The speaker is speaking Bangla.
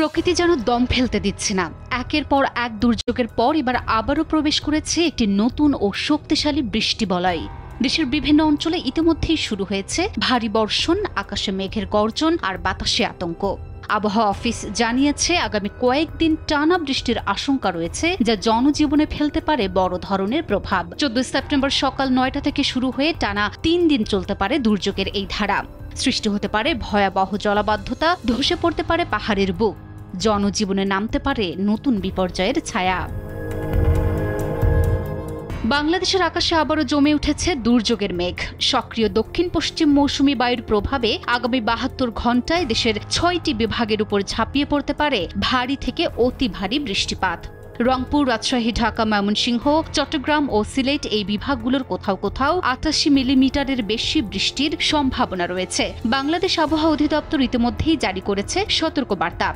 প্রকৃতি যেন দম ফেলতে দিচ্ছে না। একের পর এক দুর্যোগের পর এবার আবারও প্রবেশ করেছে একটি নতুন ও শক্তিশালী বৃষ্টিবলয়। দেশের বিভিন্ন অঞ্চলে ইতিমধ্যেই শুরু হয়েছে ভারী বর্ষণ, আকাশে মেঘের গর্জন আর বাতাসে আতঙ্ক। আবহাওয়া অফিস জানিয়েছে আগামী কয়েকদিন টানা বৃষ্টির আশঙ্কা রয়েছে, যা জনজীবনে ফেলতে পারে বড় ধরনের প্রভাব। 14 সেপ্টেম্বর সকাল 9টা থেকে শুরু হয়ে টানা 3 দিন চলতে পারে দুর্যোগের এই ধারা। সৃষ্টি হতে পারে ভয়াবহ জলাবদ্ধতা, ধসে পড়তে পারে পাহাড়ের বুক, জনজীবনে নামতে পারে নতুন বিপর্যয়ের ছায়া। বাংলাদেশের আকাশে আবারও জমে উঠেছে দুর্যোগের মেঘ। সক্রিয় দক্ষিণ পশ্চিম মৌসুমী বায়ুর প্রভাবে আগামী 72 ঘণ্টায় দেশের 6টি বিভাগের উপর ঝাঁপিয়ে পড়তে পারে ভারী থেকে অতি ভারী বৃষ্টিপাত। রংপুর, রাজশাহী, ঢাকা, ময়মনসিংহ, চট্টগ্রাম ও সিলেট এই বিভাগগুলোর কোথাও কোথাও 88 মিলিমিটারের বেশি বৃষ্টির সম্ভাবনা রয়েছে। বাংলাদেশ আবহাওয়া অধিদপ্তর ইতিমধ্যেই জারি করেছে সতর্কবার্তা।